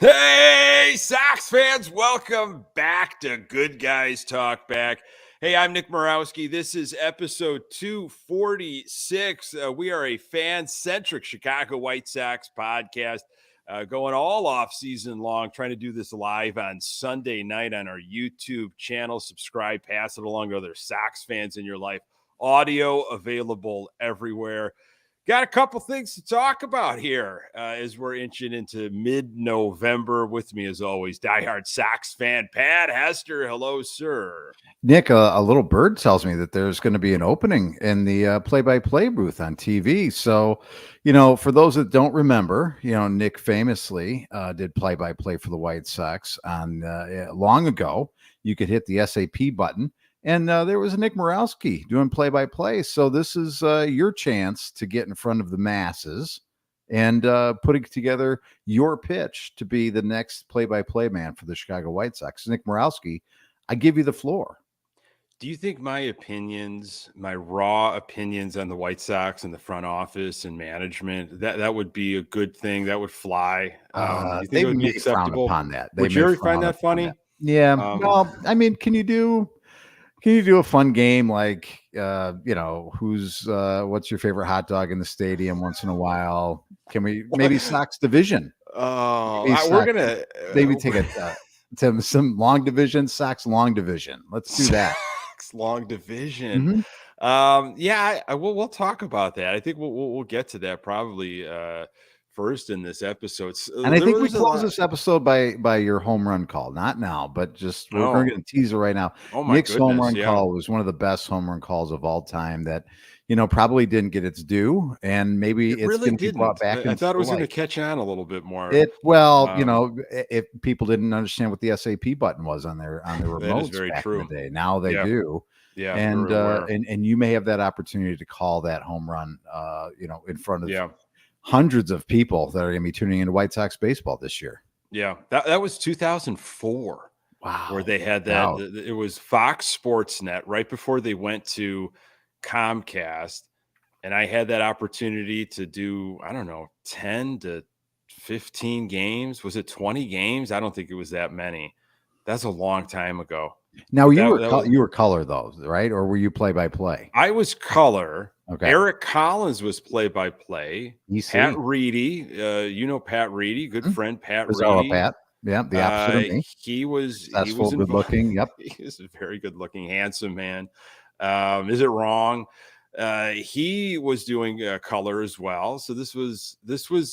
Hey, Sox fans, welcome back to Good Guys Talk Back. Hey, I'm Nick Murawski. This is episode 246. We are a fan-centric Chicago White Sox podcast going all off season long, trying to do this live on Sunday night on our YouTube channel. Subscribe, pass it along to other Sox fans in your life. Audio available everywhere. Got a couple things to talk about here as we're inching into mid-November. With me, as always, diehard Sox fan Pat Hester. Hello, sir. Nick, a little bird tells me that there's going to be an opening in the play-by-play booth on TV. So, for those that don't remember, Nick famously did play-by-play for the White Sox on long ago. You could hit the SAP button. And there was a Nick Murawski doing play-by-play. So this is your chance to get in front of the masses and putting together your pitch to be the next play-by-play man for the Chicago White Sox. Nick Murawski, I give you the floor. Do you think my opinions, my raw opinions on the White Sox and the front office and management, that would be a good thing? That would fly? You think They it would be may frown acceptable? upon that. Would you find that funny? Yeah. Well, I mean, can you do a fun game like who's what's your favorite hot dog in the stadium once in a while? Can we maybe Sox division? We're gonna maybe take to some long division, Sox long division. Let's do that. Sox long division. Mm-hmm. We'll talk about that. I think we'll get to that probably first in this episode. And I think we close this episode by your home run call. Not now, but just we're going to tease it right now. Nick's home run call was one of the best home run calls of all time that, probably didn't get its due. And maybe it's really going to be brought back. I thought it was going to catch on a little bit more. If people didn't understand what the SAP button was on their remotes back in the day. Now they do. Yeah. And you may have that opportunity to call that home run, in front of hundreds of people that are going to be tuning into White Sox baseball this year. Yeah, that was 2004. Wow. Where they had that. Wow. It was Fox Sportsnet right before they went to Comcast. And I had that opportunity to do, 10 to 15 games. Was it 20 games? I don't think it was that many. That's a long time ago. Now you were color though, right? Or were you play-by-play? I was color. Okay. Eric Collins was play-by-play. Pat Reedy, Pat Reedy, good friend Pat Reedy. Pat. Yeah, the opposite of me. He was good looking. Yep, he was a very good looking, handsome man. Is it wrong? He was doing color as well. So this was this was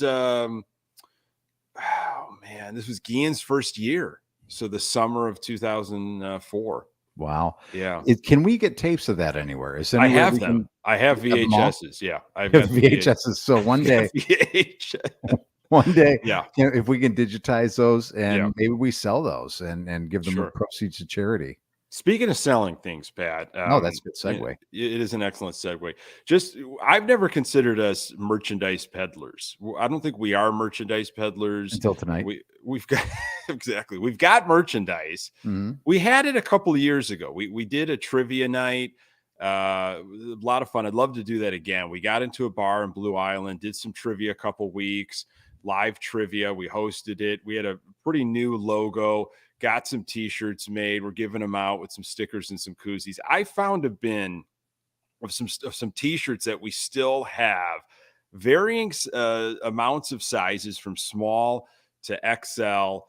Guillen's first year. So the summer of 2004. Wow. Yeah. Can we get tapes of that anywhere? I have them. I have VHSs. Yeah. I've got VHSs. So one day, yeah. If we can digitize those and maybe we sell those and give them proceeds to charity. Speaking of selling things, Pat. That's a good segue. It is an excellent segue. I've never considered us merchandise peddlers. I don't think we are merchandise peddlers until tonight. We've got exactly. We've got merchandise. Mm-hmm. We had it a couple of years ago. We did a trivia night. A lot of fun. I'd love to do that again. We got into a bar in Blue Island, did some trivia a couple weeks, live trivia. We hosted it. We had a pretty new logo. Got some t-shirts made. We're giving them out with some stickers and some koozies. I found a bin of some t-shirts that we still have, varying amounts of sizes from small to XL,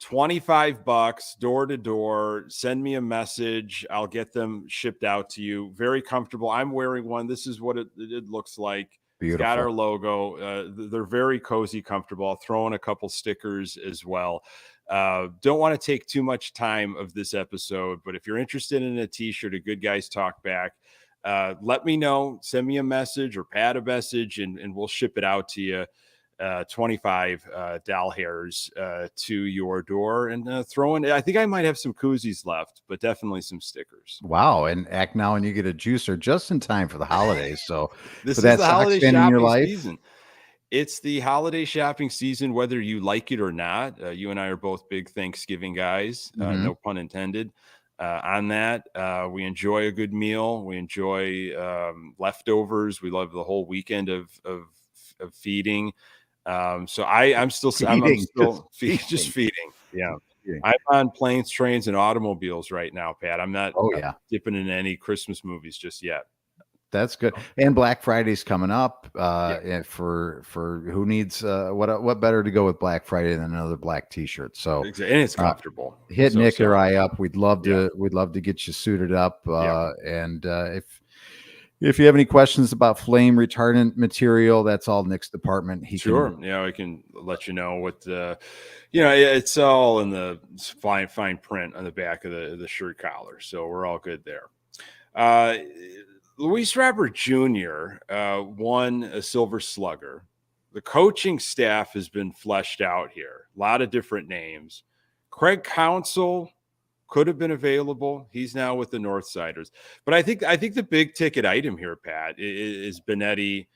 $25 door to door. Send me a message. I'll get them shipped out to you. Very comfortable. I'm wearing one. This is what it looks like. Beautiful. It's got our logo. They're very cozy, comfortable. I'll throw in a couple stickers as well. Don't want to take too much time of this episode, but if you're interested in a t-shirt, a Good Guys Talk Back, let me know. Send me a message or Pat a message, and we'll ship it out to you. 25 doll hairs to your door, and throw in. I think I might have some koozies left, but definitely some stickers. Wow! And act now, and you get a juicer just in time for the holidays. So this is the holiday shopping season. It's the holiday shopping season, whether you like it or not. You and I are both big Thanksgiving guys, no pun intended. On that, we enjoy a good meal. We enjoy leftovers. We love the whole weekend of feeding. So I'm still just feeding. feeding. Yeah. Feeding. I'm on planes, trains, and automobiles right now, Pat. I'm not Oh yeah. dipping in any Christmas movies just yet. That's good. And Black Friday's coming up. Yeah. And for who needs what better to go with Black Friday than another black T-shirt? So And it's comfortable. Hit So, Nick or I up. We'd love to get you suited up. Yeah. And if you have any questions about flame retardant material, that's all Nick's department. He Sure. Yeah, I can let you know what it's all in the fine print on the back of the shirt collar. So we're all good there. Luis Robert Jr. Won a Silver Slugger. The coaching staff has been fleshed out here. A lot of different names. Craig Counsell could have been available. He's now with the Northsiders. But I think the big ticket item here, Pat, is Benetti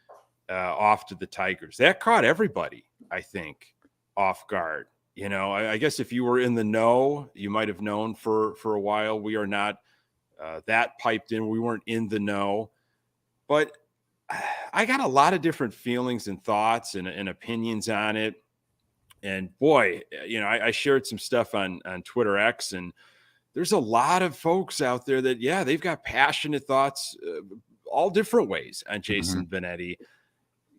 off to the Tigers. That caught everybody, I think, off guard. I guess if you were in the know, you might have known for a while. We are not that piped in. We weren't in the know. But I got a lot of different feelings and thoughts and opinions on it. And boy, I shared some stuff on Twitter X, and there's a lot of folks out there that, they've got passionate thoughts all different ways on Jason Benetti.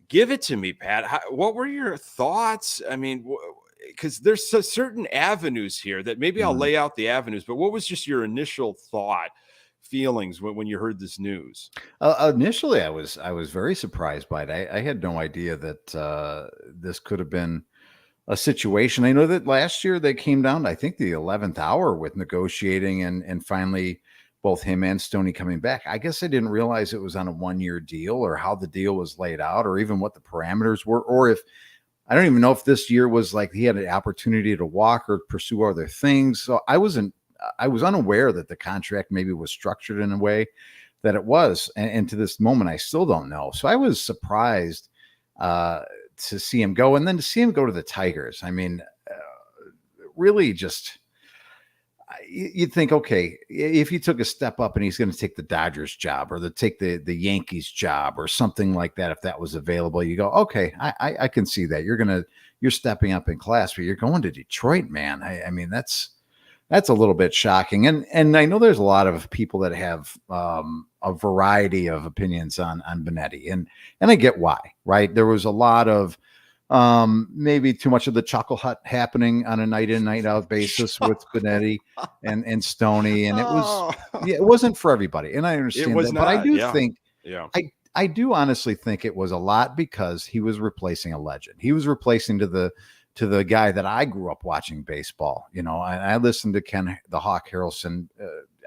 Give it to me, Pat. What were your thoughts? I mean, because there's certain avenues here that maybe I'll lay out the avenues, but what was just your initial feelings when you heard this news? Initially, I was very surprised by it. I had no idea that this could have been a situation. I know that last year they came down to, I think, the 11th hour with negotiating and finally both him and Stoney coming back. I guess I didn't realize it was on a 1-year deal or how the deal was laid out or even what the parameters were, or if I don't even know if this year was like he had an opportunity to walk or pursue other things. So I was unaware that the contract maybe was structured in a way that it was. And to this moment, I still don't know. So I was surprised to see him go, and then to see him go to the Tigers. I mean, really just, you'd think, okay, if he took a step up and he's going to take the Dodgers job or take the Yankees job or something like that, if that was available, you go, okay, I can see that you're stepping up in class, but you're going to Detroit, man. I mean, that's a little bit shocking. And I know there's a lot of people that have a variety of opinions on Benetti, and I get why, right? There was a lot of maybe too much of the chuckle hut happening on a night in, night out basis with Benetti and Stoney. And it wasn't for everybody. And I understand that, but I do think, I do honestly think it was a lot because he was replacing a legend. He was replacing to the guy that I grew up watching baseball. I listened to Ken the Hawk Harrelson.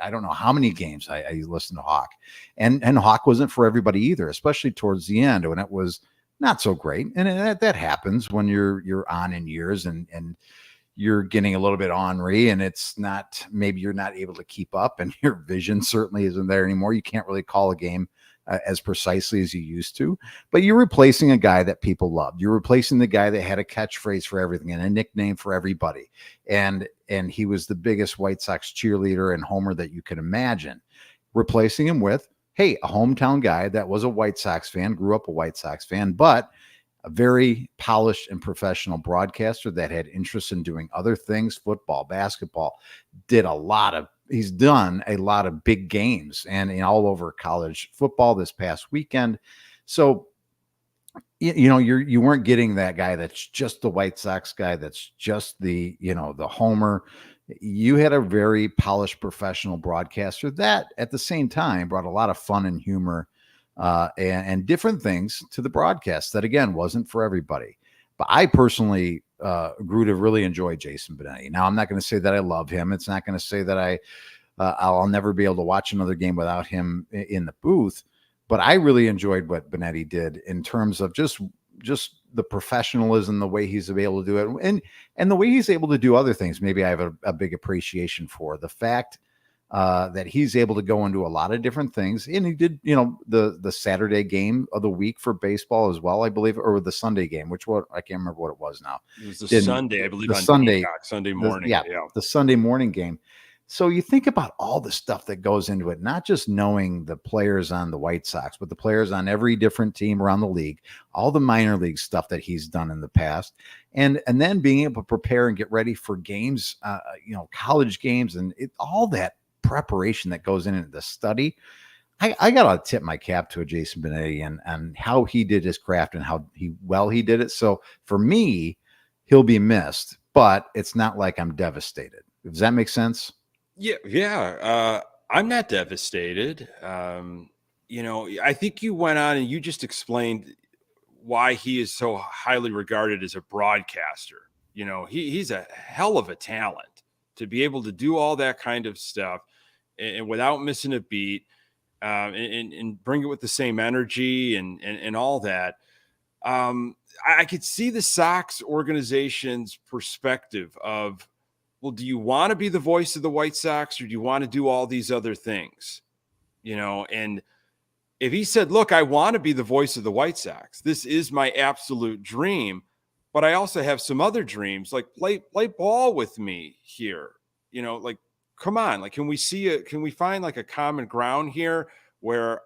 I don't know how many games I listened to Hawk, and Hawk wasn't for everybody either, especially towards the end when it was not so great. And that happens when you're on in years and you're getting a little bit ornery, and maybe you're not able to keep up, and your vision certainly isn't there anymore. You can't really call a game as precisely as you used to, but you're replacing a guy that people loved. You're replacing the guy that had a catchphrase for everything and a nickname for everybody. And he was the biggest White Sox cheerleader and homer that you could imagine. Replacing him with, hey, a hometown guy that was a White Sox fan, grew up a White Sox fan, but a very polished and professional broadcaster that had interest in doing other things, football, basketball, he's done a lot of big games and all over college football this past weekend. So, you weren't getting that guy that's just the White Sox guy, that's just the homer. You had a very polished professional broadcaster that at the same time brought a lot of fun and humor and different things to the broadcast that, again, wasn't for everybody. But I personally grew to really enjoy Jason Benetti. Now, I'm not going to say that I love him. It's not going to say that I'll never be able to watch another game without him in the booth. But I really enjoyed what Benetti did in terms of just the professionalism, the way he's able to do it, and the way he's able to do other things. Maybe I have a big appreciation for the fact that he's able to go into a lot of different things. And he did, the Saturday game of the week for baseball as well, I believe, or the Sunday game, I can't remember what it was now. It was Sunday, I believe, the on Sunday, Peacock, Sunday morning. The Sunday morning game. So you think about all the stuff that goes into it, not just knowing the players on the White Sox, but the players on every different team around the league, all the minor league stuff that he's done in the past, and then being able to prepare and get ready for games, college games, and all that preparation that goes into the study. I got to tip my cap to a Jason Benetti and how he did his craft and how he did it. So for me, he'll be missed, but it's not like I'm devastated. Does that make sense? Yeah. I'm not devastated. I think you went on and you just explained why he is so highly regarded as a broadcaster. He's a hell of a talent to be able to do all that kind of stuff and without missing a beat. And bring it with the same energy and all that. I could see the Sox organization's perspective of, well, do you want to be the voice of the White Sox or do you want to do all these other things? And if he said, look, I want to be the voice of the White Sox, this is my absolute dream, but I also have some other dreams, like play ball with me here, come on, like, can we find like a common ground here where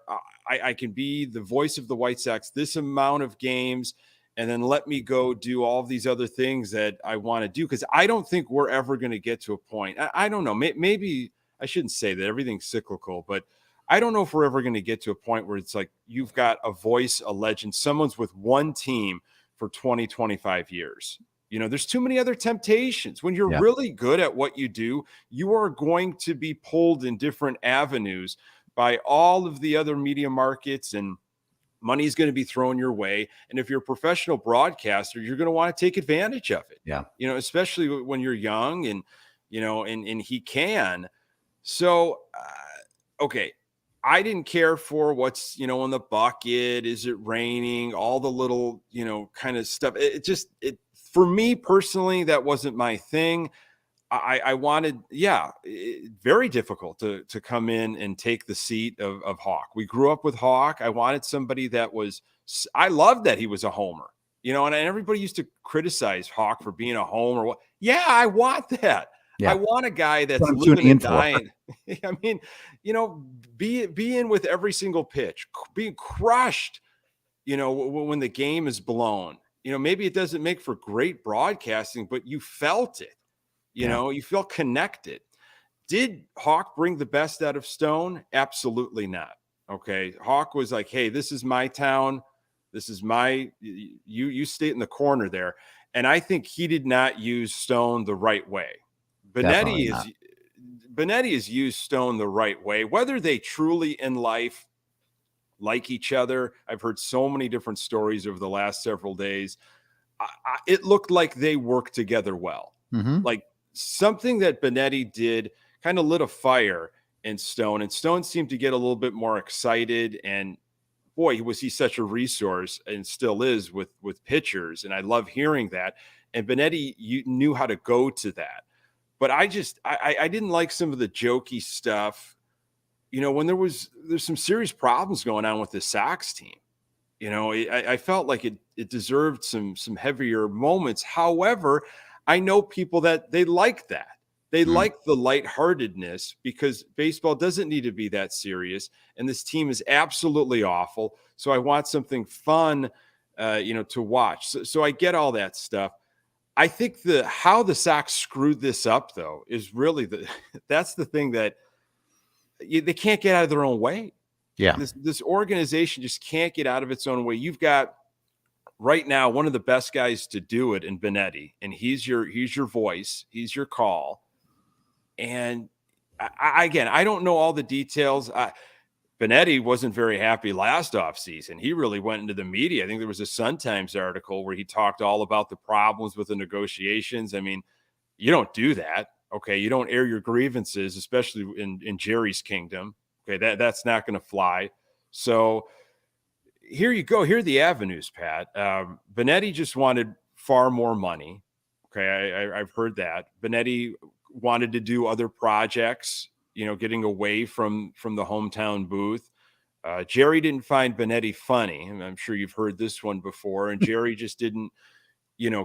I can be the voice of the White Sox this amount of games and then let me go do all of these other things that I want to do? Because I don't think we're ever going to get to a point. I don't know. Maybe I shouldn't say that everything's cyclical, but I don't know if we're ever going to get to a point where it's like you've got a voice, a legend, someone's with one team for 20, 25 years. There's too many other temptations. When you're really good at what you do, you are going to be pulled in different avenues by all of the other media markets, and money's going to be thrown your way. And if you're a professional broadcaster, you're going to want to take advantage of it. Yeah. Especially when you're young and he can. So, okay. I didn't care for what's, in the bucket. Is it raining? All the little, kind of stuff. For me personally, that wasn't my thing. I wanted, very difficult to come in and take the seat of Hawk. We grew up with Hawk. I wanted somebody I loved that he was a homer, and everybody used to criticize Hawk for being a homer. Yeah, I want that. Yeah. I want a guy that's living and dying. I mean, be in with every single pitch, being crushed, when the game is blown. Maybe it doesn't make for great broadcasting, but you felt it. You feel connected. Did Hawk bring the best out of Stone? Absolutely not. Okay. Hawk was like, hey, this is my town. This is you stay in the corner there. And I think he did not use Stone the right way. Benetti has used Stone the right way, whether they truly in life like each other. I've heard so many different stories over the last several days. It looked like they worked together well. Mm-hmm. Like something that Benetti did kind of lit a fire in Stone, and Stone seemed to get a little bit more excited. And boy, was he such a resource and still is with pitchers. And I love hearing that. And Benetti knew how to go to that. But I didn't like some of the jokey stuff, when there's some serious problems going on with the Sox team. I felt like it deserved some heavier moments. However, I know people that they like that. They like the lightheartedness because baseball doesn't need to be that serious. And this team is absolutely awful. So I want something fun, to watch. So I get all that stuff. I think how the Sox screwed this up, though, is really that's the thing that they can't get out of their own way. Yeah. This organization just can't get out of its own way. You've got right now one of the best guys to do it in Benetti, and he's your voice, he's your call. And I don't know all the details. Benetti wasn't very happy last offseason. He really went into the media. I think there was a Sun-Times article where he talked all about the problems with the negotiations. I mean, you don't do that. Okay. You don't air your grievances, especially in Jerry's kingdom. Okay. That's not going to fly. So here you go. Here are the avenues, Pat. Benetti just wanted far more money. Okay. I've heard that. Benetti wanted to do other projects, getting away from the hometown booth. Jerry didn't find Benetti funny. I'm sure you've heard this one before. And Jerry just didn't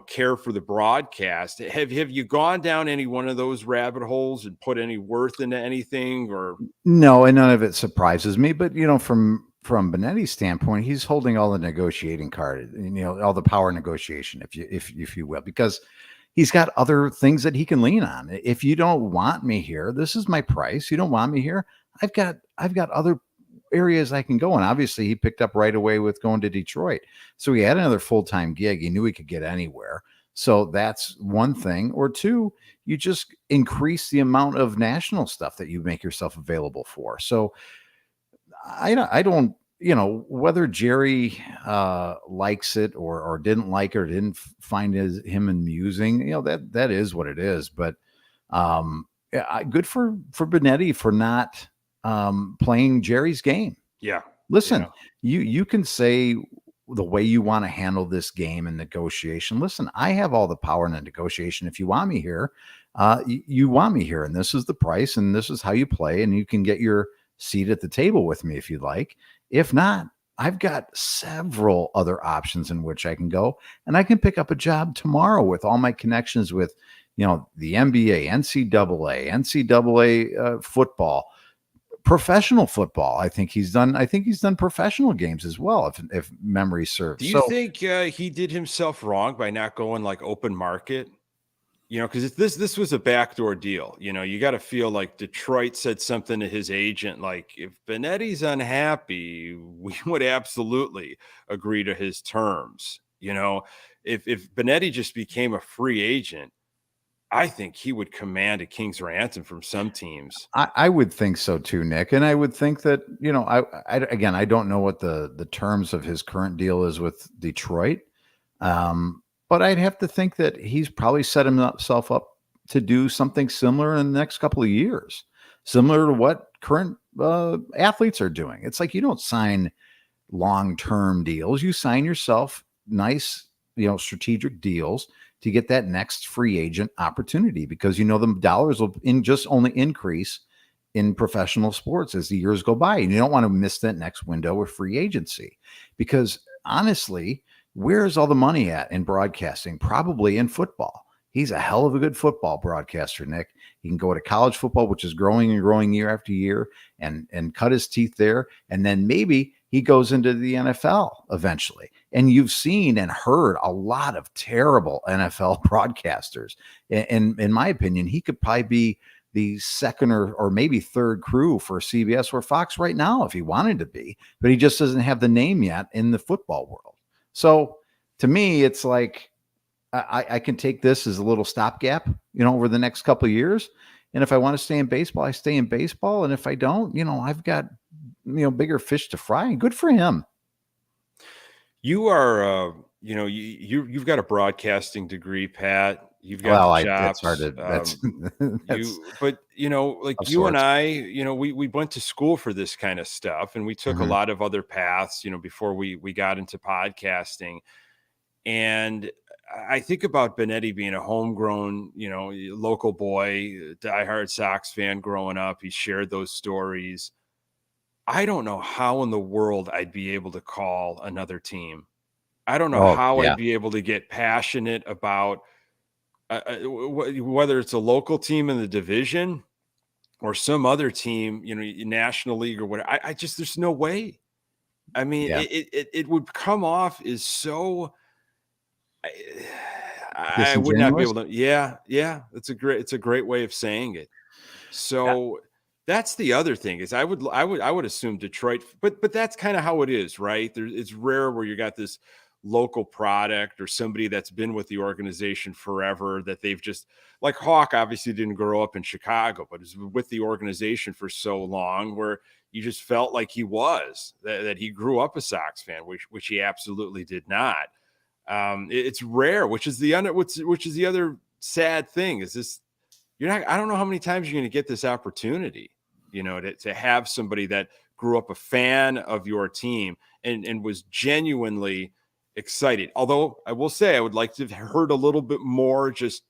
care for the broadcast. Have you gone down any one of those rabbit holes and put any worth into anything? Or No, and none of it surprises me. But from Benetti's standpoint, he's holding all the negotiating card, all the power negotiation, if you will, because he's got other things that he can lean on. If you don't want me here, this is my price. You don't want me here, I've got other areas I can go. And obviously he picked up right away with going to Detroit. So he had another full-time gig. He knew he could get anywhere. So that's one thing. Or two, you just increase the amount of national stuff that you make yourself available for. So I don't, whether Jerry likes it or didn't like it or didn't find him amusing, that is what it is. But good for Benetti for not playing Jerry's game. Yeah. Listen, you can say the way you want to handle this game and negotiation. Listen, I have all the power in the negotiation. If you want me here, you want me here, and this is the price, and this is how you play, and you can get your seat at the table with me if you'd like. If not, I've got several other options in which I can go, and I can pick up a job tomorrow with all my connections with, the NBA, NCAA football, professional football. I think he's done professional games as well, if memory serves. Do you think he did himself wrong by not going like open market? Because this was a backdoor deal. You got to feel like Detroit said something to his agent, like, if Benetti's unhappy, we would absolutely agree to his terms. If Benetti just became a free agent, I think he would command a king's ransom from some teams. I would think so too, Nick. And I would think that, I don't know what the terms of his current deal is with Detroit. But I'd have to think that he's probably set himself up to do something similar in the next couple of years, similar to what current athletes are doing. It's like you don't sign long-term deals. You sign yourself nice, strategic deals to get that next free agent opportunity, because the dollars will only increase in professional sports as the years go by. And you don't want to miss that next window of free agency, because honestly, where's all the money at in broadcasting? Probably in football. He's a hell of a good football broadcaster, Nick. He can go to college football, which is growing and growing year after year, and cut his teeth there. And then maybe he goes into the NFL eventually. And you've seen and heard a lot of terrible NFL broadcasters. And in my opinion, he could probably be the second or maybe third crew for CBS or Fox right now if he wanted to be, but he just doesn't have the name yet in the football world. So to me, it's like I can take this as a little stopgap, over the next couple of years. And if I want to stay in baseball, I stay in baseball. And if I don't, I've got, bigger fish to fry. And good for him. You are, you've got a broadcasting degree, Pat. You've got chops. It's hard to, but you and I, we went to school for this kind of stuff, and we took a lot of other paths, before we got into podcasting. And I think about Benetti being a homegrown, local boy, diehard Sox fan growing up. He shared those stories. I don't know how in the world I'd be able to call another team. I don't know how I'd be able to get passionate about whether it's a local team in the division or some other team, National League or whatever. I just, there's no way. I mean, it would come off as so. I would not be able to. Yeah. It's a great way of saying it. So that's the other thing is I would assume Detroit, but that's kind of how it is, right? It's rare where you got this local product or somebody that's been with the organization forever, that they've just, like Hawk obviously didn't grow up in Chicago, but is with the organization for so long where you just felt like he was that he grew up a Sox fan, which he absolutely did not. It's rare, which is the other sad thing is this. I don't know how many times you're going to get this opportunity, to have somebody that grew up a fan of your team and was genuinely excited. Although I will say I would like to have heard a little bit more just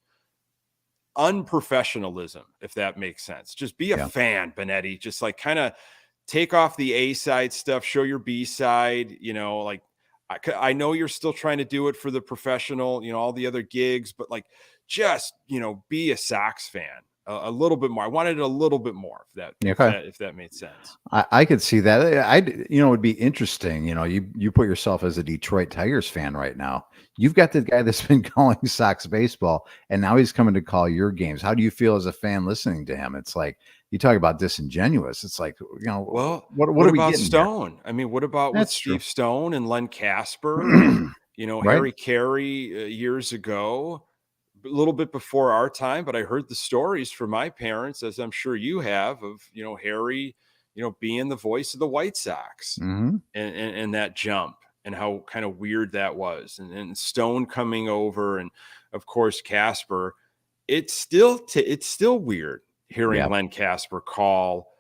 unprofessionalism, if that makes sense. Just be a fan, Benetti. Just like kind of take off the A side stuff, show your B side, like I know you're still trying to do it for the professional, all the other gigs, but like, just, be a Sox fan a little bit more. I wanted it a little bit more, if that made sense. I could see that. It would be interesting. You put yourself as a Detroit Tigers fan right now. You've got the guy that's been calling Sox baseball, and now he's coming to call your games. How do you feel as a fan listening to him? It's like, you talk about disingenuous. It's like, Well, what what are we about getting Stone? I mean, what about with That's true. Steve Stone and Len Casper and, Right? Harry Carey years ago, a little bit before our time, but I heard the stories from my parents, as I'm sure you have, of, Harry, being the voice of the White Sox Mm-hmm. and that jump and how kind of weird that was. And Stone coming over, and of course, Casper. It's still weird hearing Yeah. Len Casper call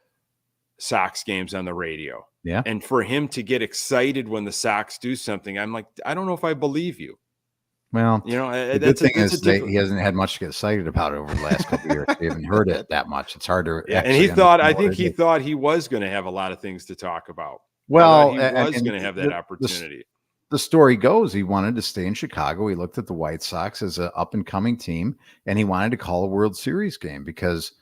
Sox games on the radio. Yeah. And for him to get excited when the Sox do something, I'm like, I don't know if I believe you. Well, the good That's thing a is that different. he hasn't had much to get excited about over the last couple of years. We haven't heard it that much. It's hard to Yeah, and actually I understand what think it he is. thought he was going to have a lot of things to talk about. I thought Well, he was going to have that opportunity. the story goes he wanted to stay in Chicago. He looked at the White Sox as an up and coming team, and he wanted to call a World Series game because,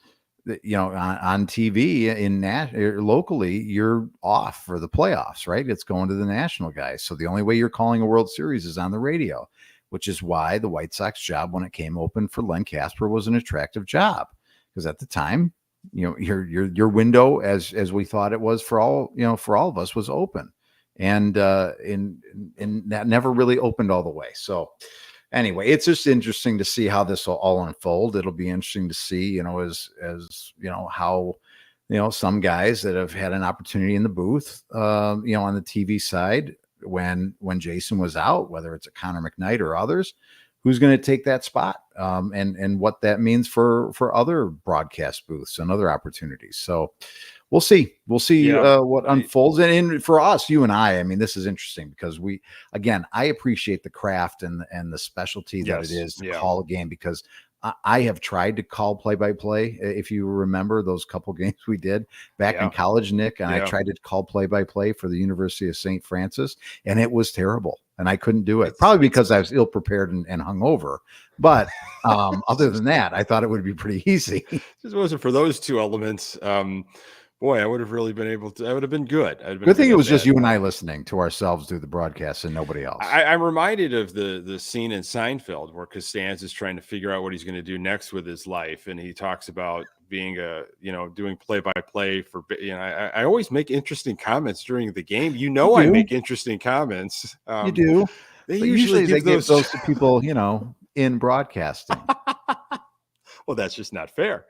on TV locally, you're off for the playoffs, right? It's going to the national guys. So the only way you're calling a World Series is on the radio, which is why the White Sox job, when it came open for Len Casper, was an attractive job, because at the time, your window, as we thought it was for all of us, was open, and that never really opened all the way. So anyway, it's just interesting to see how this will all unfold. It'll be interesting to see, as how, some guys that have had an opportunity in the booth, on the TV side, when Jason was out, whether it's a Connor McKnight or others, who's going to take that spot, and what that means for other broadcast booths and other opportunities. So we'll see. What unfolds. And for us, you and I mean, this is interesting because I appreciate the craft and the specialty that it is to call a game, because I have tried to call play-by-play. If you remember those couple games we did back in college, Nick, and I tried to call play-by-play for the University of St. Francis, and it was terrible. And I couldn't do it, probably because I was ill-prepared and hungover. But other than that, I thought it would be pretty easy. Just wasn't for those two elements. Boy, I would have really been able to. I would have been good. Good thing it was just you and I listening to ourselves do the broadcast and nobody else. I'm reminded of the scene in Seinfeld where Costanza's trying to figure out what he's going to do next with his life, and he talks about being doing play-by-play for. I always make interesting comments during the game. I make interesting comments. You do. They usually give those to people, in broadcasting. Well, that's just not fair.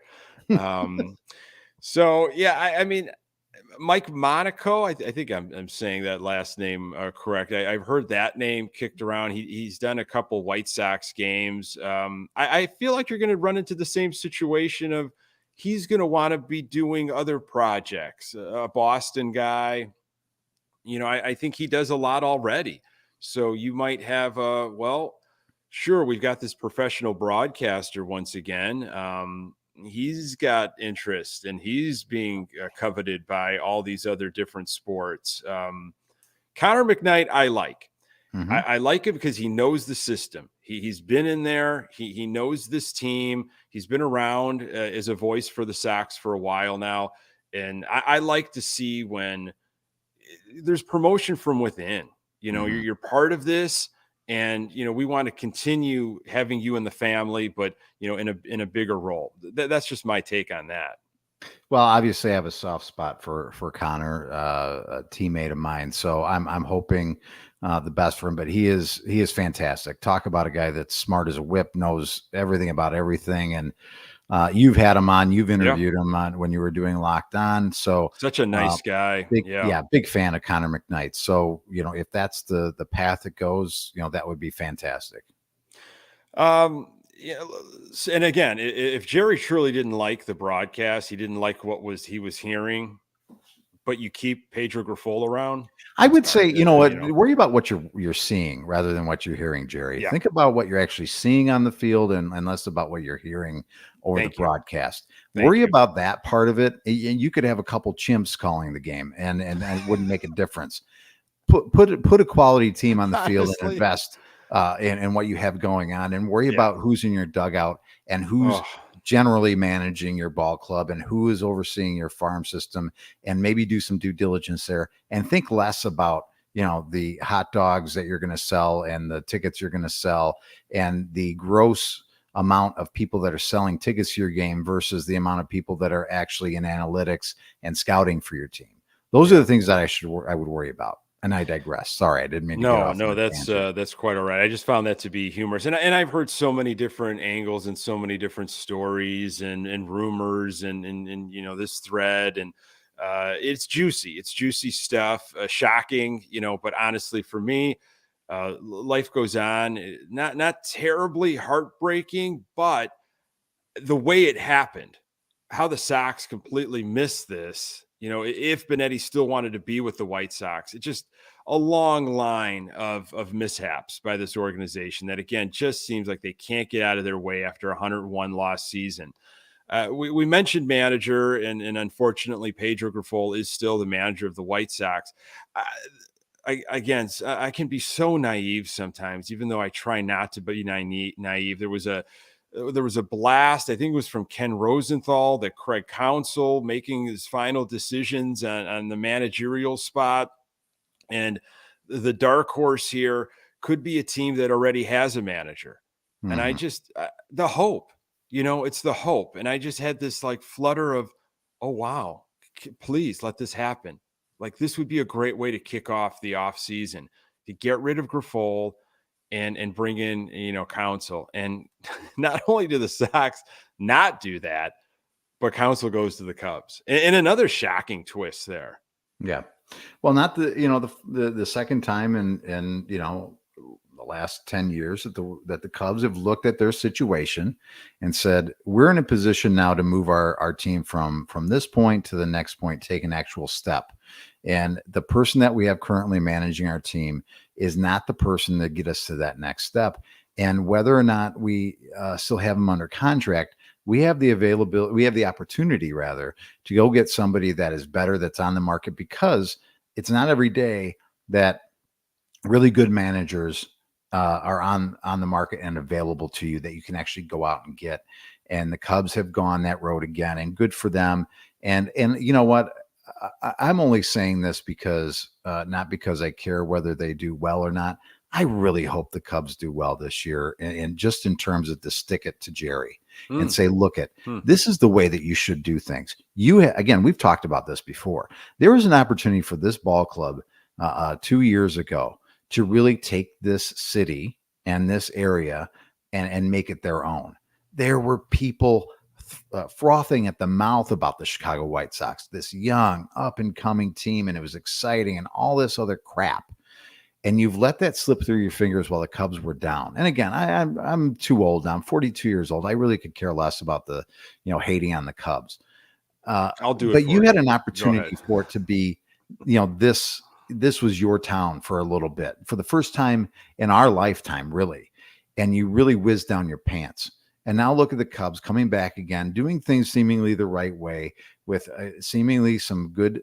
So yeah, I mean, Mike Monaco, I think I'm saying that last name correct. I've heard that name kicked around. He's done a couple White Sox games. I feel like you're going to run into the same situation of he's going to want to be doing other projects. A Boston guy, I think he does a lot already. So you might have sure, we've got this professional broadcaster once again. He's got interest and he's being coveted by all these other different sports. Connor McKnight, I like. Mm-hmm. I like it because he knows the system. He's been in there. He knows this team. He's been around as a voice for the Sox for a while now. And I like to see when there's promotion from within. Mm-hmm. You're part of this. And, we want to continue having you in the family, but, in a bigger role. That's just my take on that. Well, obviously I have a soft spot for Connor, a teammate of mine. So I'm hoping the best for him, but he is fantastic. Talk about a guy that's smart as a whip, knows everything about everything. And you've had him on, you've interviewed him on when you were doing Locked On. So such a nice guy. Big fan of Connor McKnight. So, if that's the path it goes, that would be fantastic. And again, if Jerry truly didn't like the broadcast, he didn't like he was hearing, but you keep Pedro Grifol around, I would say, worry about what you're seeing rather than what you're hearing, Jerry. Yeah. Think about what you're actually seeing on the field and less about what you're hearing over the broadcast. Worry about that part of it. You could have a couple chimps calling the game and it wouldn't make a difference. put a quality team on the field and Honestly, invest in what you have going on, and worry about who's in your dugout and who's oh, generally managing your ball club and who is overseeing your farm system, and maybe do some due diligence there, and think less about, the hot dogs that you're going to sell and the tickets you're going to sell and the gross amount of people that are selling tickets to your game versus the amount of people that are actually in analytics and scouting for your team. Those are the things that I would worry about. And I digress. Sorry, I didn't mean to get off on a tangent. that's quite all right. I just found that to be humorous, and I've heard so many different angles and so many different stories and rumors and this thread, and it's juicy stuff, shocking, but honestly, for me, life goes on. Not terribly heartbreaking, but the way it happened, how the Sox completely missed this. If Benetti still wanted to be with the White Sox, it's just a long line of mishaps by this organization that, again, just seems like they can't get out of their way after a 101 loss season. We mentioned manager, and unfortunately, Pedro Grifol is still the manager of the White Sox. I can be so naive sometimes, even though I try not to be naive. There was a blast, I think it was from Ken Rosenthal, that Craig Counsell making his final decisions on the managerial spot. And the dark horse here could be a team that already has a manager. Mm-hmm. And I just, the hope, it's the hope. And I just had this like flutter of, oh, wow, please let this happen. Like, this would be a great way to kick off the off season, to get rid of Grifol and bring in, Counsell. And not only do the Sox not do that, but Counsell goes to the Cubs. And another shocking twist there. Yeah. Well, not the second time in the last 10 years that the Cubs have looked at their situation and said, we're in a position now to move our team from this point to the next point, take an actual step. And the person that we have currently managing our team is not the person that get us to that next step. And whether or not we still have them under contract, we have the opportunity rather to go get somebody that is better, that's on the market, because it's not every day that really good managers are on the market and available to you that you can actually go out and get. And the Cubs have gone that road again, and good for them. And you know what? I'm only saying this because not because I care whether they do well or not. I really hope the Cubs do well this year, and just in terms of to stick it to Jerry and say, look, this is the way that you should do things. Again, we've talked about this before. There was an opportunity for this ball club 2 years ago to really take this city and this area and make it their own. There were people frothing at the mouth about the Chicago White Sox, this young up and coming team, and it was exciting and all this other crap. And you've let that slip through your fingers while the Cubs were down. And again, I'm too old now. I'm 42 years old. I really could care less about the, hating on the Cubs. I'll do it. But you had an opportunity for it to be, this was your town for a little bit, for the first time in our lifetime, really. And you really whizzed down your pants. And now look at the Cubs coming back again, doing things seemingly the right way, with seemingly some good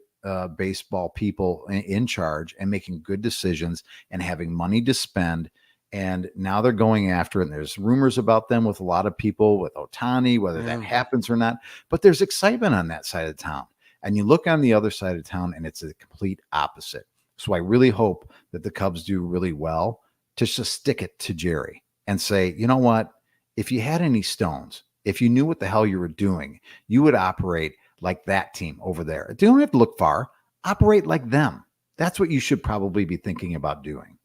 baseball people in charge, and making good decisions and having money to spend. And now they're going after it. And there's rumors about them with a lot of people, with Ohtani, whether that happens or not. But there's excitement on that side of town. And you look on the other side of town, and it's a complete opposite. So I really hope that the Cubs do really well to just stick it to Jerry and say, you know what? If you had any stones, if you knew what the hell you were doing, you would operate like that team over there. You don't have to look far. Operate like them. That's what you should probably be thinking about doing.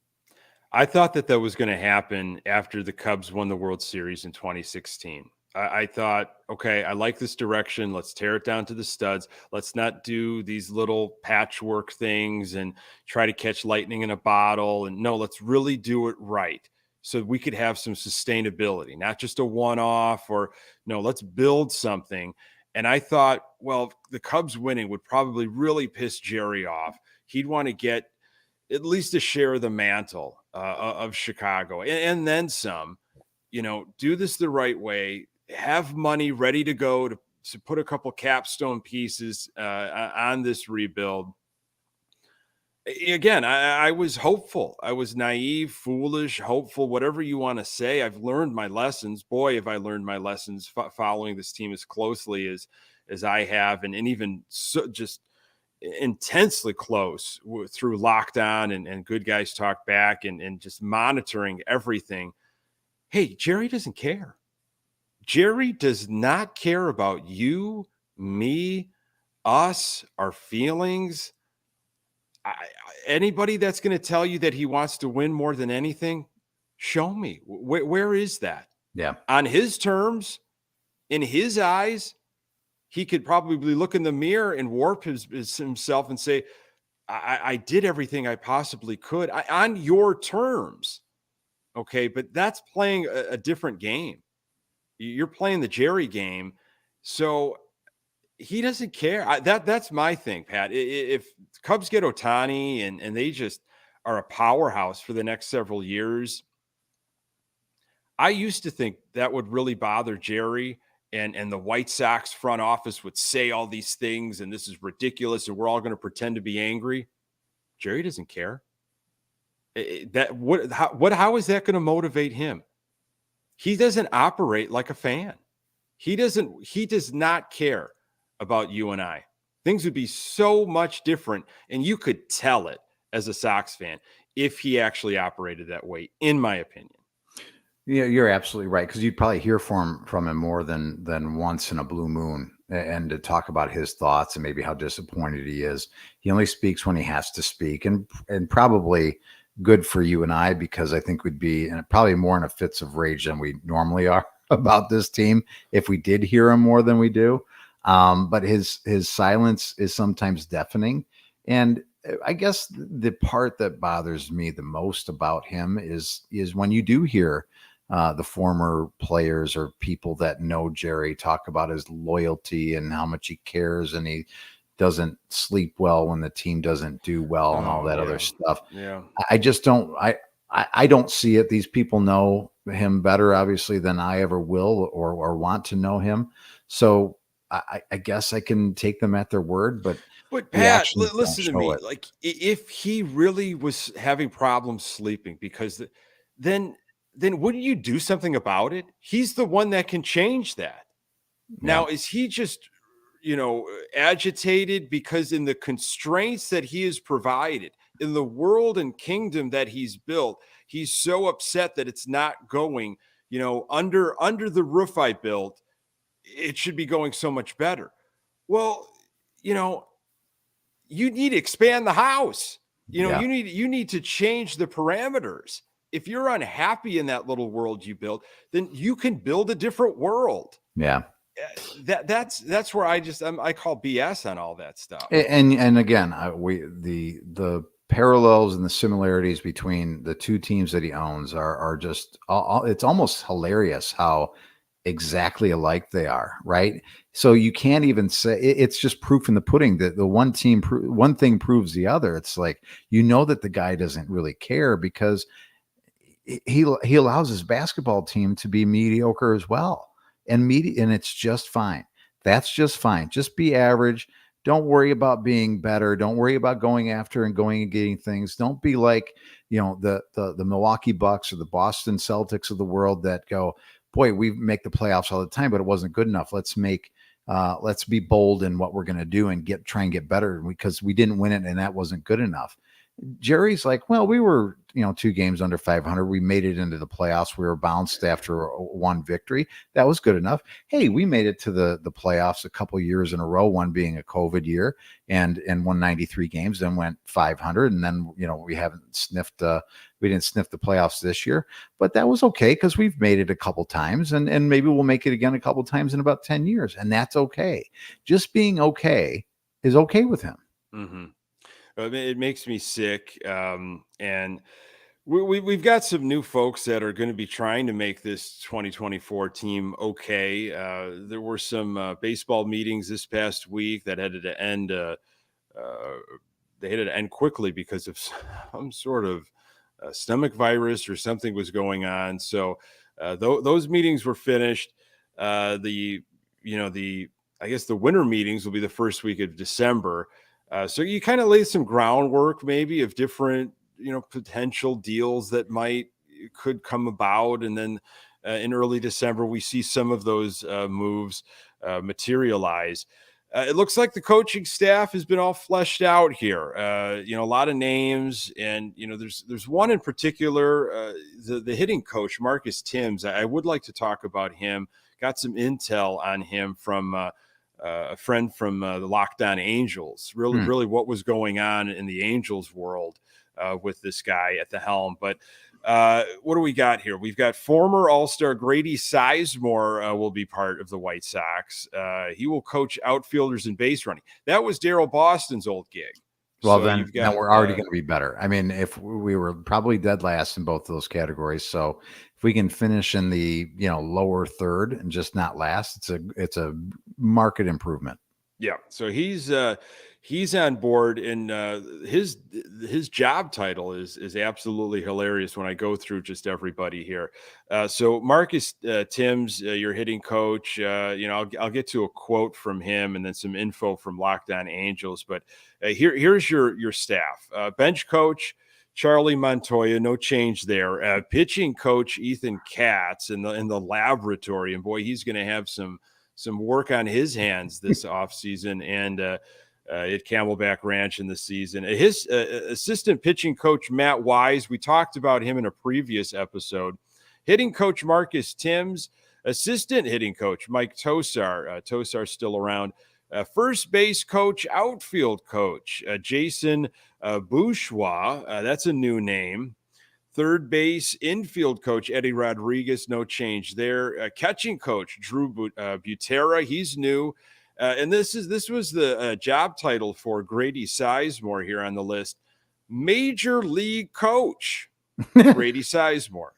I thought that was going to happen after the Cubs won the World Series in 2016. I thought, okay, I like this direction. Let's tear it down to the studs. Let's not do these little patchwork things and try to catch lightning in a bottle. And no, let's really do it right, so we could have some sustainability, not just a one-off, or no, let's build something. And I thought, well, the Cubs winning would probably really piss Jerry off. He'd want to get at least a share of the mantle of Chicago, and then some. Do this the right way. Have money ready to go to put a couple capstone pieces on this rebuild. Again, I was hopeful. I was naive, foolish, hopeful, whatever you want to say. I've learned my lessons. Boy, have I learned my lessons following this team as closely as I have, and even so, just intensely close through lockdown and good guys talk back and just monitoring everything. Hey, Jerry doesn't care. Jerry does not care about you, me, us, our feelings. Anybody that's going to tell you that he wants to win more than anything, show me. Where is that? Yeah. On his terms, in his eyes, he could probably look in the mirror and warp himself and say, I did everything I possibly could on your terms. Okay. But that's playing a different game. You're playing the Jerry game. So he doesn't care. That's my thing, Pat. If Cubs get Ohtani and they just are a powerhouse for the next several years, I used to think that would really bother Jerry, and the White Sox front office would say all these things, and this is ridiculous, and we're all going to pretend to be angry. Jerry doesn't care. How is that going to motivate him? He doesn't operate like a fan. He does not care about you and I. Things would be so much different, and you could tell it as a Sox fan if he actually operated that way, in my opinion. Yeah, you're absolutely right, because you'd probably hear from him more than once in a blue moon, and to talk about his thoughts and maybe how disappointed he is. He only speaks when he has to speak, and probably good for you and I, because I think we'd be probably more in a fits of rage than we normally are about this team if we did hear him more than we do. But his silence is sometimes deafening, and I guess the part that bothers me the most about him is when you do hear the former players or people that know Jerry talk about his loyalty and how much he cares, and he doesn't sleep well when the team doesn't do well and all that other stuff. Yeah. I just don't, I don't see it. These people know him better, obviously, than I ever will or want to know him. So I guess I can take them at their word, but Pat, listen to me. Like, if he really was having problems sleeping, because then wouldn't you do something about it? He's the one that can change that. Now, is he just, agitated because in the constraints that he has provided, in the world and kingdom that he's built, he's so upset that it's not going, under the roof I built, it should be going so much better. Well, you need to expand the house. You need to change the parameters. If you're unhappy in that little world you built, then you can build a different world. Yeah. That's where I call BS on all that stuff. And again, the parallels and the similarities between the two teams that he owns are just it's almost hilarious how exactly alike they are, right? So you can't even say it's just proof in the pudding that the one thing proves the other. It's like, that the guy doesn't really care, because he allows his basketball team to be mediocre as well. And it's just fine. That's just fine. Just be average. Don't worry about being better. Don't worry about going after and going and getting things. Don't be like, the Milwaukee Bucks or the Boston Celtics of the world that go, boy, we make the playoffs all the time, but it wasn't good enough. Let's be bold in what we're going to do and try and get better, because we didn't win it and that wasn't good enough. Jerry's like, well, we were, 2 games under 500. We made it into the playoffs. We were bounced after one victory. That was good enough. Hey, we made it to the playoffs a couple years in a row, one being a COVID year, and won 93 games, then went 500. And then, we didn't sniff the playoffs this year, but that was okay, because we've made it a couple times, and maybe we'll make it again a couple times in about 10 years. And that's okay. Just being okay is okay with him. Mm-hmm. It makes me sick. And we've got some new folks that are going to be trying to make this 2024 team okay. There were some baseball meetings this past week that had to end. They had to end quickly because of some sort of stomach virus or something was going on. So those meetings were finished. I guess the winter meetings will be the first week of December. So you kind of lay some groundwork maybe of different, potential deals that could come about. And then in early December, we see some of those moves materialize. It looks like the coaching staff has been all fleshed out here. A lot of names, and there's one in particular, the hitting coach Marcus Timms. I would like to talk about him. Got some intel on him from a friend from the Locked On Angels. Really, what was going on in the Angels world with this guy at the helm, but. What do we got here? We've got former All-Star Grady Sizemore will be part of the White Sox. He will coach outfielders and base running. That was Daryl Boston's old gig. Well, so then we're already going to be better. I mean, if we were probably dead last in both of those categories, so if we can finish in the lower third and just not last, it's a market improvement. Yeah. So he's on board, and his job title is absolutely hilarious when I go through just everybody here. So Marcus Timms, your hitting coach, I'll get to a quote from him and then some info from Locked On Angels. But here's your staff. Bench coach Charlie Montoya, no change there. Pitching coach Ethan Katz in the laboratory, and boy, he's going to have some work on his hands this offseason and at Camelback Ranch in the season. His assistant pitching coach, Matt Wise, we talked about him in a previous episode. Hitting coach, Marcus Timms. Assistant hitting coach, Mike Tosar. Tosar's still around. First base coach, outfield coach, Jason Bourgeois. That's a new name. Third base infield coach, Eddie Rodriguez, no change there. Catching coach, Drew Butera, he's new. And this was the job title for Grady Sizemore here on the list. Major League Coach, Grady Sizemore.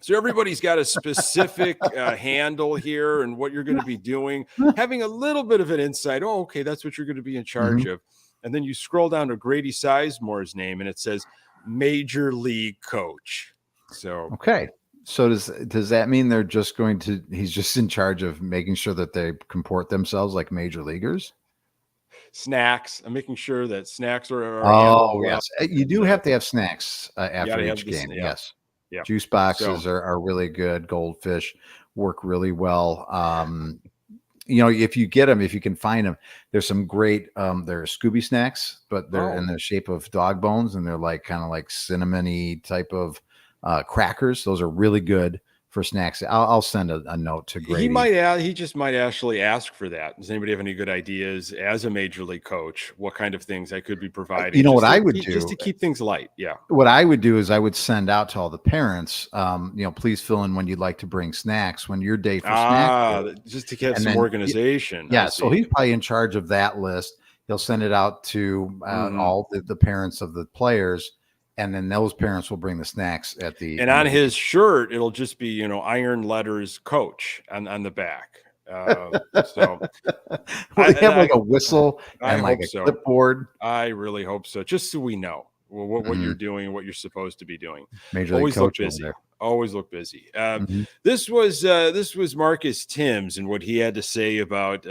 So everybody's got a specific handle here and what you're going to be doing, having a little bit of an insight. Oh, okay, that's what you're going to be in charge of. And then you scroll down to Grady Sizemore's name, and it says Major League Coach. So okay. So does that mean he's just in charge of making sure that they comport themselves like major leaguers? Snacks. I'm making sure that snacks are yes. You do have to have snacks after each game. Yes. Yeah. Juice boxes are really good. Goldfish work really well. If you get them, if you can find them, there's some great, they're Scooby snacks, but they're in the shape of dog bones, and they're kind of like cinnamony type of crackers. Those are really good for snacks. I'll send a note to Grady. He just might actually ask for that. Does anybody have any good ideas as a major league coach? What kind of things I could be providing? What I would do just to keep things light. Yeah. What I would do is I would send out to all the parents, please fill in when you'd like to bring snacks when your day for snack. Just to get some organization. Yeah. So he's probably in charge of that list. He'll send it out to all the parents of the players. And then those parents will bring the snacks at the. And on his shirt, it'll just be, iron letters coach on the back. So they have like a whistle and like a clipboard. I really hope so. Just so we know what you're doing and what you're supposed to be doing. Major League Coach look busy. Always look busy. This was Marcus Timms and what he had to say about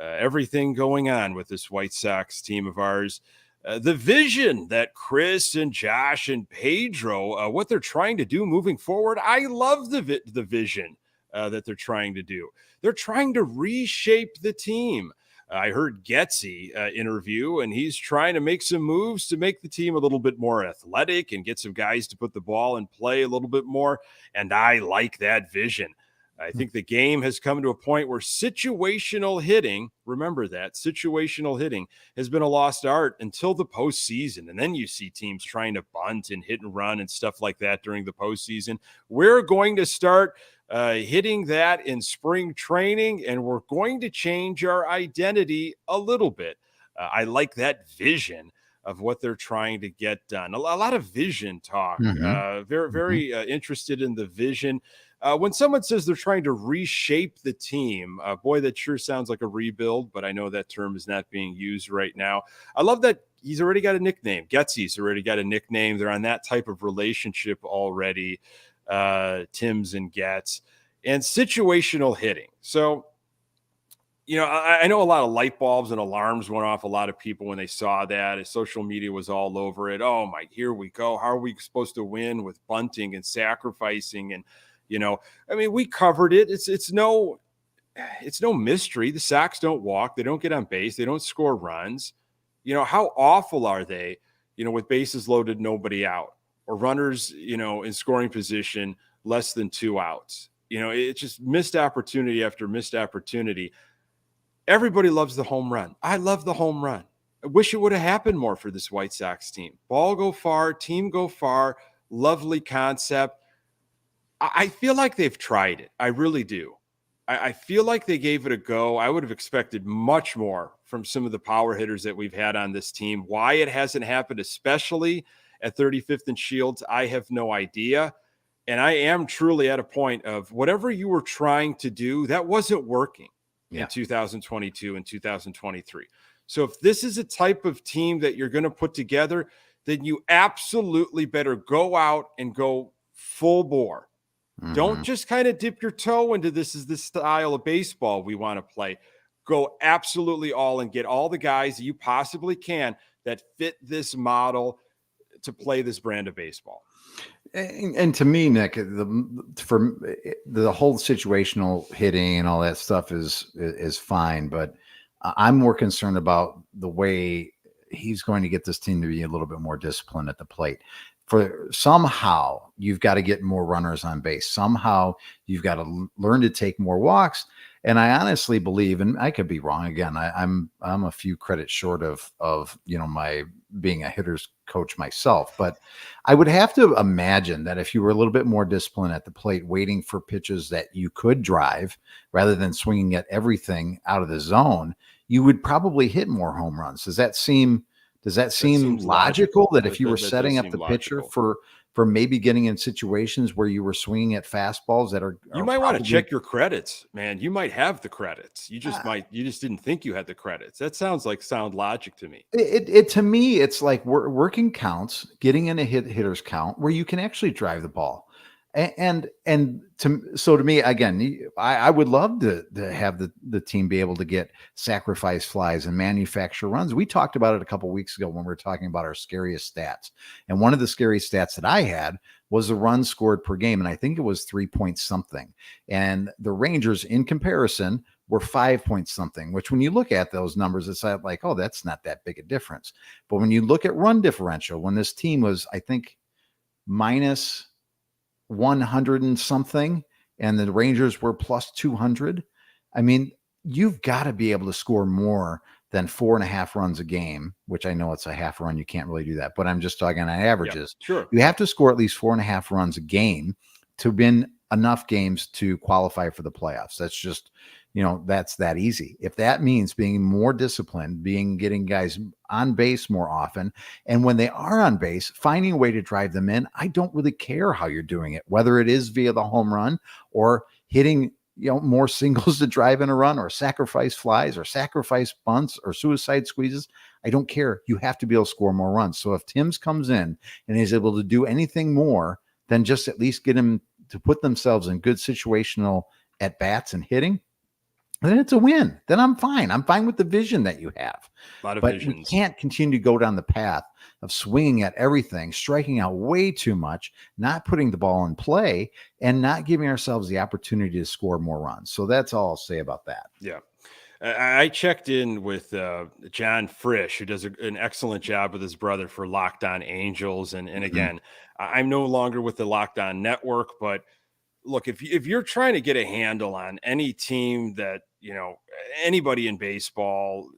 everything going on with this White Sox team of ours. The vision that Chris and Josh and Pedro, what they're trying to do moving forward. I love the vision that they're trying to do. They're trying to reshape the team. I heard Getsy interview, and he's trying to make some moves to make the team a little bit more athletic and get some guys to put the ball in play a little bit more. And I like that vision. I think the game has come to a point where situational hitting, remember that, situational hitting has been a lost art until the postseason. And then you see teams trying to bunt and hit and run and stuff like that during the postseason. We're going to start hitting that in spring training, and we're going to change our identity a little bit. I like that vision of what they're trying to get done. A lot of vision talk, very interested in the vision. When someone says they're trying to reshape the team, boy, that sure sounds like a rebuild, but I know that term is not being used right now. I love that he's already got a nickname. Getsy's already got a nickname. They're on that type of relationship already, Timms and Getz. And situational hitting. So, I know a lot of light bulbs and alarms went off a lot of people when they saw that. As social media was all over it. Oh my, here we go. How are we supposed to win with bunting and sacrificing? And, we covered it. It's no mystery. The Sox don't walk. They don't get on base. They don't score runs. How awful are they, with bases loaded, nobody out, or runners, in scoring position, less than 2 outs. It's just missed opportunity after missed opportunity. Everybody loves the home run. I love the home run. I wish it would have happened more for this White Sox team. Ball go far, team go far, lovely concept. I feel like they've tried it. I really do. I feel like they gave it a go. I would have expected much more from some of the power hitters that we've had on this team. Why it hasn't happened, especially at 35th and Shields, I have no idea. And I am truly at a point of whatever you were trying to do, that wasn't working in 2022 and 2023. So if this is a type of team that you're going to put together, then you absolutely better go out and go full bore. Mm-hmm. Don't just kind of dip your toe into this is the style of baseball we want to play. Go absolutely all and get all the guys you possibly can that fit this model to play this brand of baseball. And to me, Nick, for the whole situational hitting and all that stuff is fine, but I'm more concerned about the way he's going to get this team to be a little bit more disciplined at the plate. For somehow you've got to get more runners on base. Somehow you've got to learn to take more walks. And I honestly believe, and I could be wrong again, I'm a few credits short of my being a hitter's coach myself, but I would have to imagine that if you were a little bit more disciplined at the plate, waiting for pitches that you could drive rather than swinging at everything out of the zone, you would probably hit more home runs. Does that seem logical that if you were setting up the pitcher for maybe getting in situations where you were swinging at fastballs that are you might want to check your credits, man. You might have the credits. You just didn't think you had the credits. That sounds like sound logic to me. It to me, it's like working counts, getting in a hitter's count where you can actually drive the ball. So to me, again, I would love to have the team be able to get sacrifice flies and manufacture runs. We talked about it a couple of weeks ago when we were talking about our scariest stats. And one of the scariest stats that I had was the runs scored per game. And I think it was 3 point something. And the Rangers in comparison were 5 point something, which when you look at those numbers, it's like, oh, that's not that big a difference. But when you look at run differential, when this team was, I think, minus 100 and something, and the Rangers were plus 200. I mean, you've got to be able to score more than 4.5 runs a game, which I know it's a half run. You can't really do that, but I'm just talking on averages. Yeah, sure. You have to score at least 4.5 runs a game to win enough games to qualify for the playoffs. That's just, that's that easy. If that means being more disciplined, getting guys on base more often, and when they are on base, finding a way to drive them in, I don't really care how you're doing it, whether it is via the home run or hitting, more singles to drive in a run or sacrifice flies or sacrifice bunts or suicide squeezes. I don't care. You have to be able to score more runs. So if Timms comes in and is able to do anything more than just at least get him to put themselves in good situational at bats and hitting, then it's a win. Then I'm fine. I'm fine with the vision that you have. A lot of but visions. We can't continue to go down the path of swinging at everything, striking out way too much, not putting the ball in play, and not giving ourselves the opportunity to score more runs. So that's all I'll say about that. Yeah. I checked in with John Frisch, who does an excellent job with his brother for Locked On Angels. And again, I'm no longer with the Locked On Network, but look, if you're trying to get a handle on any team that, anybody in baseball,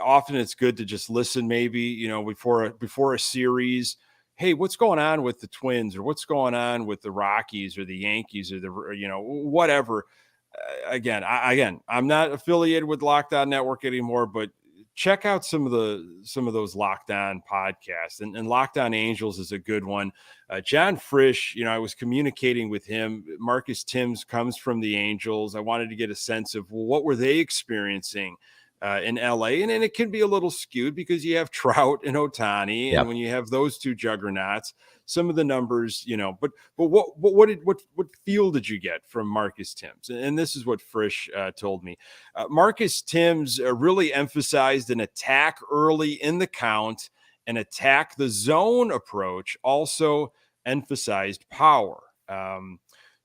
often it's good to just listen maybe, before a series. Hey, what's going on with the Twins, or what's going on with the Rockies or the Yankees or the, whatever. Again, I'm not affiliated with Locked On Network anymore, but check out some of those Locked On podcasts, and Locked On Angels is a good one. John Frisch, I was communicating with him. Marcus Timms comes from the Angels. I wanted to get a sense of what were they experiencing in LA, and it can be a little skewed because you have Trout and Ohtani, and Yep. when you have those two juggernauts, some of the numbers, but what feel did you get from Marcus Thames? And this is what Frisch told me. Marcus Thames really emphasized an attack early in the count, and attack the zone approach, also emphasized power.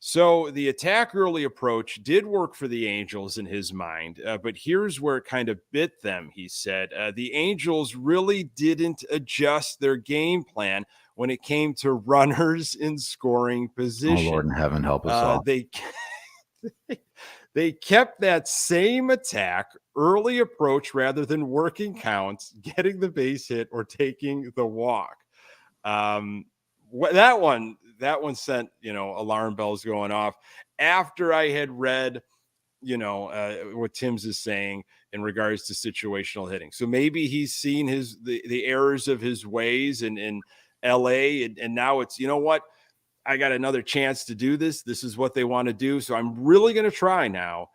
So the attack early approach did work for the Angels in his mind, but here's where it kind of bit them, he said. The Angels really didn't adjust their game plan when it came to runners in scoring position. Oh, Lord in heaven, help us all. They kept that same attack early approach rather than working counts, getting the base hit, or taking the walk. That one sent, alarm bells going off after I had read, what Tim's is saying in regards to situational hitting. So maybe he's seen the errors of his ways in LA, and now it's, you know what? I got another chance to do this. This is what they want to do. So I'm really going to try now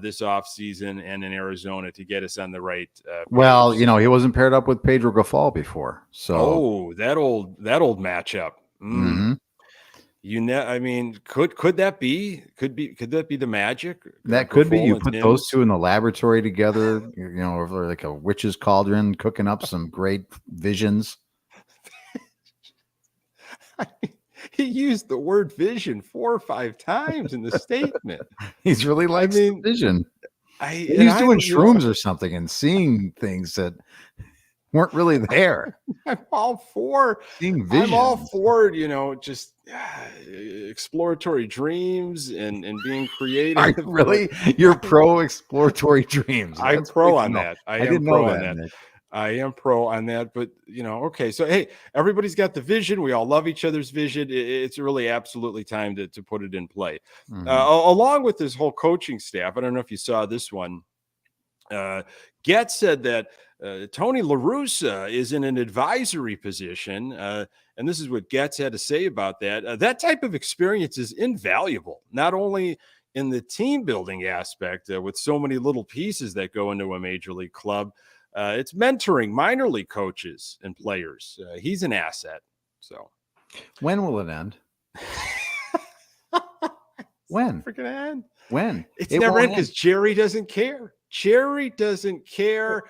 this offseason and in Arizona to get us on the right. Well, he wasn't paired up with Pedro Grifol before. So that old matchup. Mm-hmm. Could that be the magic? That could be. You put those two in the laboratory together, over like a witch's cauldron, cooking up some great visions. He used the word vision 4 or 5 times in the statement. He's really likes the vision. He's doing shrooms or something and seeing things that weren't really there. I'm all for seeing vision. I'm all for, just exploratory dreams and being creative. Really? You're pro exploratory dreams. I'm pro on that. I didn't know that. Nick. I am pro on that, but okay. So, hey, everybody's got the vision. We all love each other's vision. It's really absolutely time to put it in play. Mm-hmm. Along with this whole coaching staff, I don't know if you saw this one. Getz said that Tony La Russa is in an advisory position. And this is what Getz had to say about that. That type of experience is invaluable, not only in the team building aspect with so many little pieces that go into a major league club. It's mentoring minor league coaches and players. He's an asset. So when will it end? When? Freaking end. When? It's never end because Jerry doesn't care. Jerry doesn't care.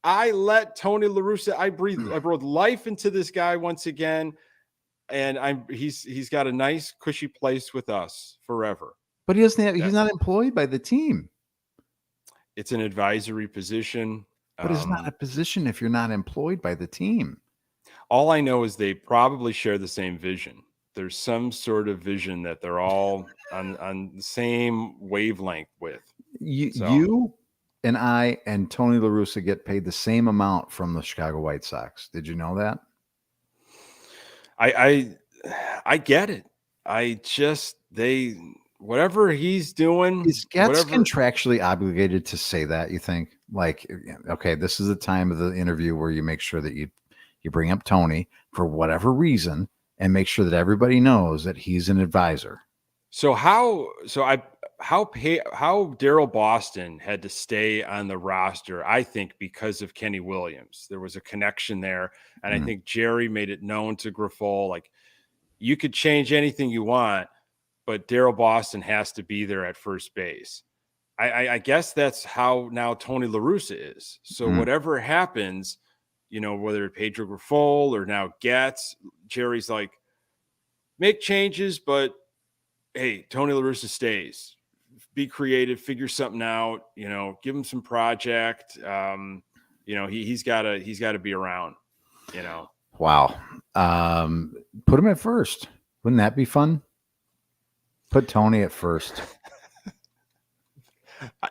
I let Tony La Russa, I brought life into this guy once again. And he's got a nice, cushy place with us forever. But he's not employed by the team. It's an advisory position. But it's not a position if you're not employed by the team. All I know is they probably share the same vision. There's some sort of vision that they're all on the same wavelength with. You and I and Tony La Russa get paid the same amount from the Chicago White Sox. Did you know that? I get it. Whatever he's doing, is Getz contractually obligated to say that, you think? Like, okay, this is the time of the interview where you make sure that you bring up Tony for whatever reason and make sure that everybody knows that he's an advisor. So how Daryl Boston had to stay on the roster, I think, because of Kenny Williams. There was a connection there, and I think Jerry made it known to Grifol, like, you could change anything you want, but Daryl Boston has to be there at first base. I guess that's how now Tony La Russa is. So whatever happens, whether it's Pedro Grifol or now Getz, Jerry's like, make changes, but hey, Tony La Russa stays. Be creative, figure something out, give him some project. He's gotta be around, Wow. Put him at first. Wouldn't that be fun? Put Tony at first.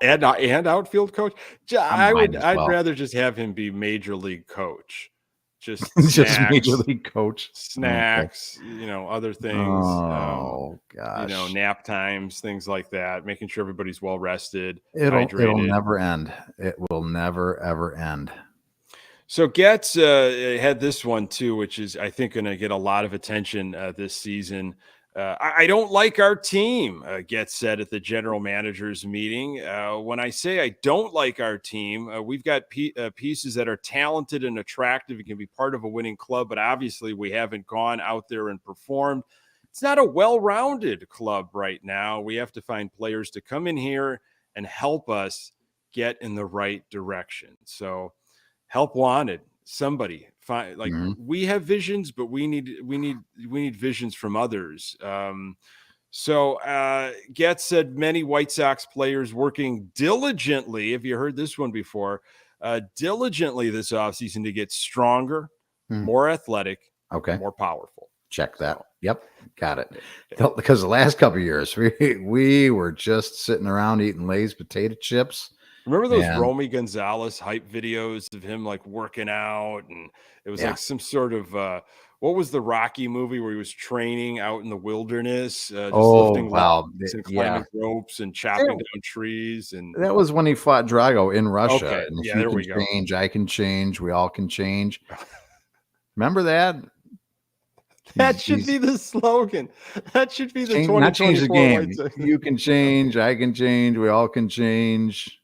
And outfield coach. I'd rather just have him be major league coach. Just just major league coach. Snacks, other things. Oh gosh. Nap times, things like that. Making sure everybody's well rested. It'll never end. It will never ever end. So Getz had this one too, which is I think going to get a lot of attention this season. I don't like our team, Getz said at the general manager's meeting. When I say I don't like our team, we've got pieces that are talented and attractive and can be part of a winning club, but obviously we haven't gone out there and performed. It's not a well-rounded club right now. We have to find players to come in here and help us get in the right direction. So help wanted. Somebody find, like, we have visions, but we need visions from others. So Getz said many White Sox players working diligently. Have you heard this one before? Diligently this offseason to get stronger, more athletic, more powerful. Check that. Yep. Got it. Because the last couple of years, we were just sitting around eating Lay's potato chips. Remember those Romy Gonzalez hype videos of him like working out, and it was like some sort of what was the Rocky movie where he was training out in the wilderness, just lifting logs and climbing ropes and chopping down trees? And that was when he fought Drago in Russia. Okay, and yeah, there we go. Change, I can change. We all can change. Remember that? That should be the slogan. That should be the 2024 not change the game. White Sox. You can change. I can change. We all can change.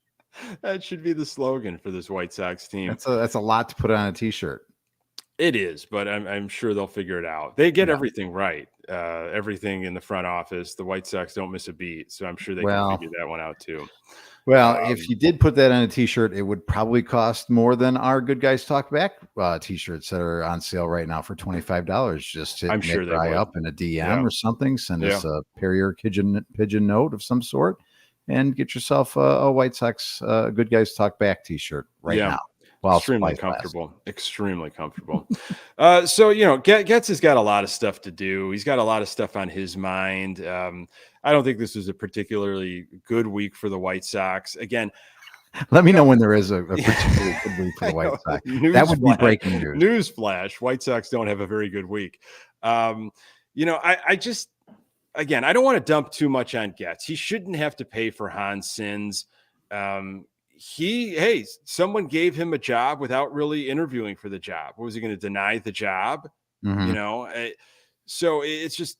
That should be the slogan for this White Sox team. That's a lot to put on a t-shirt. It is, but I'm sure they'll figure it out. They get everything right. Everything in the front office. The White Sox don't miss a beat, so I'm sure they can figure that one out too. Well, if you did put that on a t-shirt, it would probably cost more than our Good Guys Talk Back t-shirts that are on sale right now for $25. Just hit Nick Rye up in a DM or something. Send us a Perrier pigeon note of some sort, and get yourself a White Sox Good Guys Talk Back t-shirt now. Well, extremely comfortable. Extremely comfortable. So, Getz has got a lot of stuff to do. He's got a lot of stuff on his mind. I don't think this was a particularly good week for the White Sox. Again, let me know when there is a particularly good week for the White Sox. That would be breaking news. Newsflash: White Sox don't have a very good week. I just, again, I don't want to dump too much on Getz. He shouldn't have to pay for Han's sins. Someone gave him a job without really interviewing for the job. Was he going to deny the job? So it's just,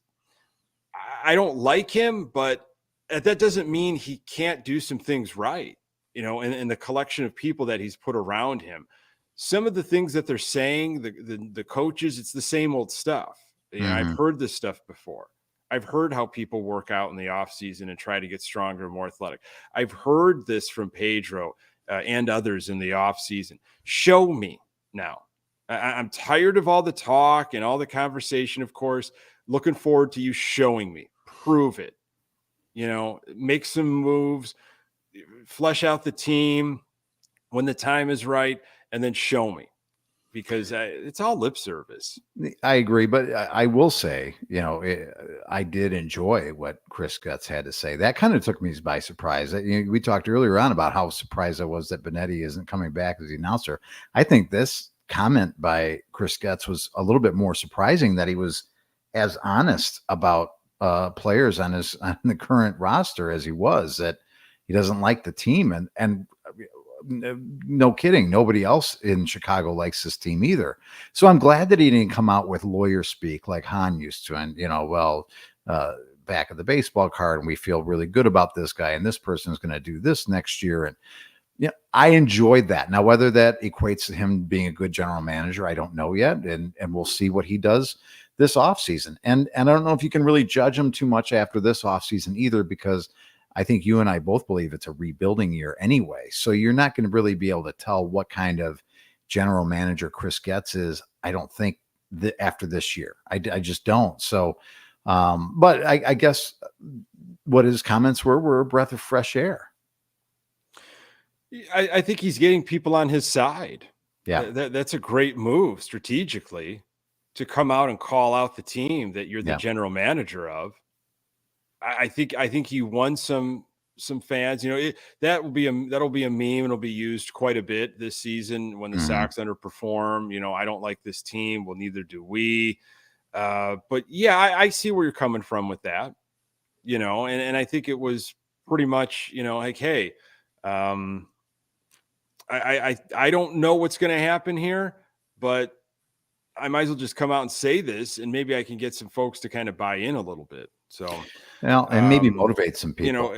I don't like him, but that doesn't mean he can't do some things right, in the collection of people that he's put around him. Some of the things that they're saying, the coaches, it's the same old stuff. I've heard this stuff before. I've heard how people work out in the offseason and try to get stronger and more athletic. I've heard this from Pedro and others in the offseason. Show me now. I'm tired of all the talk and all the conversation, of course. Looking forward to you showing me. Prove it. Make some moves, flesh out the team when the time is right, and then show me. Because it's all lip service. I agree, but I will say, I did enjoy what Chris Getz had to say. That kind of took me by surprise. We talked earlier on about how surprised I was that Benetti isn't coming back as the announcer. I think this comment by Chris Getz was a little bit more surprising, that he was as honest about players on the current roster as he was, that he doesn't like the team, and no kidding, nobody else in Chicago likes this team either. So I'm glad that he didn't come out with lawyer speak like Han used to, and back of the baseball card, and we feel really good about this guy, and this person is going to do this next year. And I enjoyed that. Now, whether that equates to him being a good general manager, I don't know yet, and we'll see what he does this offseason. And I don't know if you can really judge him too much after this offseason either, because I think you and I both believe it's a rebuilding year anyway. So you're not going to really be able to tell what kind of general manager Chris Getz is, I don't think, after this year. I just don't. So, but I guess what his comments were a breath of fresh air. I think he's getting people on his side. Yeah. That's a great move strategically, to come out and call out the team that you're the general manager of. I think he won some fans. That'll be a meme, and it'll be used quite a bit this season when the Sox underperform. I don't like this team. Well, neither do we. But yeah, I see where you're coming from with that. And I think it was pretty much like, hey, I don't know what's going to happen here, but I might as well just come out and say this, and maybe I can get some folks to kind of buy in a little bit. So, well, and maybe motivate some people.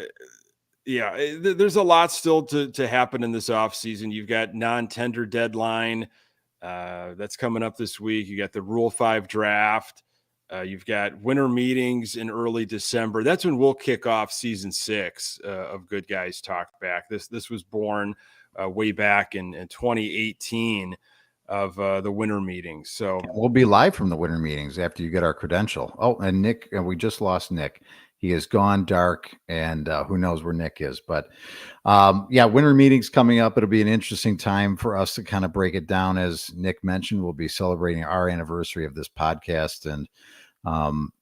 There's a lot still to happen in this offseason. You've got non-tender deadline that's coming up this week. You got the Rule 5 draft. You've got winter meetings in early December. That's when we'll kick off season 6 of Good Guys Talk Back. This was born way back in 2018 of the winter meetings. So we'll be live from the winter meetings after you get our credential. Oh, and Nick, we just lost Nick. He has gone dark, and who knows where Nick is. But winter meetings coming up. It'll be an interesting time for us to kind of break it down. As Nick mentioned, we'll be celebrating our anniversary of this podcast. And,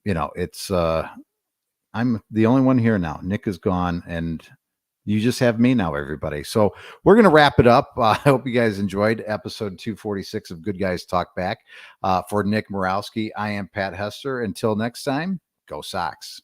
it's I'm the only one here now. Nick is gone, and you just have me now, everybody. So we're going to wrap it up. I hope you guys enjoyed episode 246 of Good Guys Talk Back. For Nick Murawski, I am Pat Hester. Until next time, go Sox.